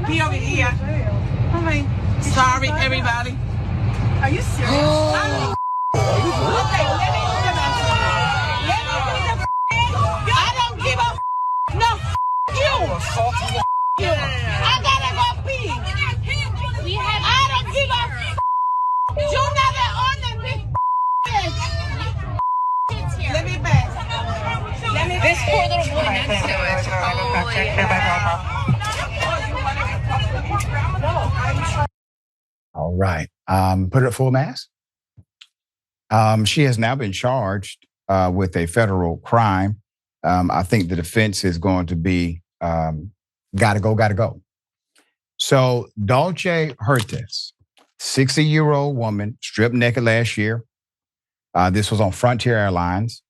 He over here. I mean, sorry, everybody. Are you serious? Okay, let me do the best. I don't give a no you. I gotta go pee. I don't give a you never on the big Let me pass. This poor little boy next to it. All right. Put it at full mass. She has now been charged with a federal crime. I think the defense is going to be gotta go. So Dulce Huertas, 60-year-old woman, stripped naked last year. This was on Frontier Airlines.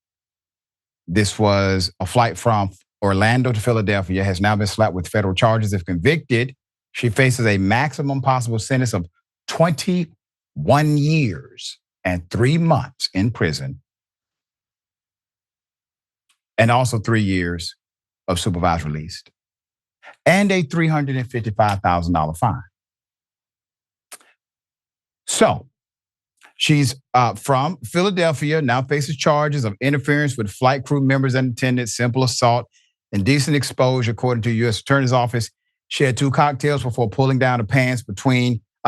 This was a flight from Orlando to Philadelphia, has now been slapped with federal charges. If convicted, she faces a maximum possible sentence of 21 years and 3 months in prison, and also 3 years of supervised release, and a $355,000 fine. So she's from Philadelphia, now faces charges of interference with flight crew members and attendants, simple assault, indecent exposure, according to the U.S. Attorney's Office. She had 2 cocktails before pulling down the pants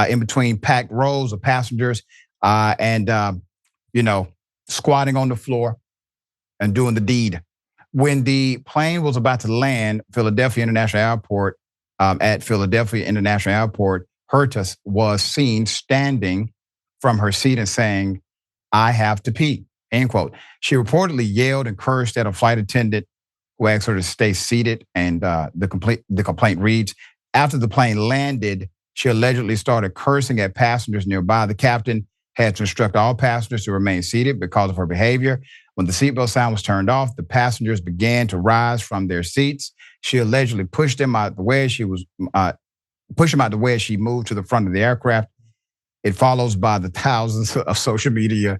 in between packed rows of passengers and squatting on the floor and doing the deed. When the plane was about to land at Philadelphia International Airport, Huertas was seen standing from her seat and saying, "I have to pee," end quote. She reportedly yelled and cursed at a flight attendant who asked her to stay seated, and the complaint reads, after the plane landed, she allegedly started cursing at passengers nearby. The captain had to instruct all passengers to remain seated because of her behavior. When the seatbelt sign was turned off, the passengers began to rise from their seats. She allegedly pushed them out the way as she moved to the front of the aircraft. It follows by the thousands of social media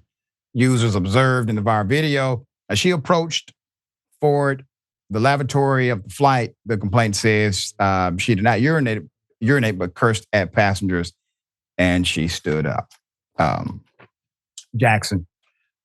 users observed in the viral video. As she approached forward the lavatory of the flight, the complaint says she did not urinate, but cursed at passengers, and she stood up. Jackson,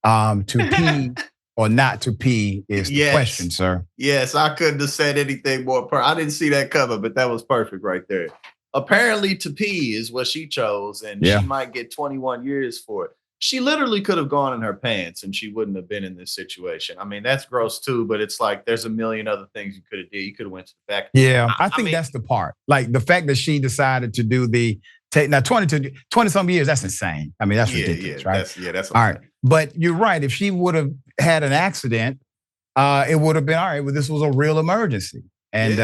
to pee or not to pee is the question, sir. Yes, I couldn't have said anything more. I didn't see that coming, but that was perfect right there. Apparently, to pee is what she chose, and she might get 21 years for it. She literally could have gone in her pants, and she wouldn't have been in this situation. I mean, that's gross too, but it's like there's a million other things you could have did. You could have went to the back. Yeah, I think that's the part. Like the fact that she decided to do now 20 some years, that's insane. I mean, that's ridiculous, right? That's all right. But you're right. If she would have had an accident, it would have been all right. Well, this was a real emergency, and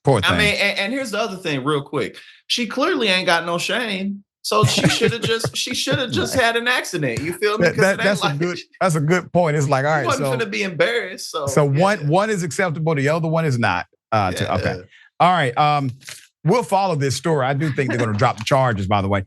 poor thing. I mean, and here's the other thing, real quick. She clearly ain't got no shame. So she should have just had an accident. You feel me? That's a good point. It's like, all right, wasn't gonna be embarrassed. So one is acceptable, the other one is not. Okay. All right. We'll follow this story. I do think they're gonna drop the charges, by the way.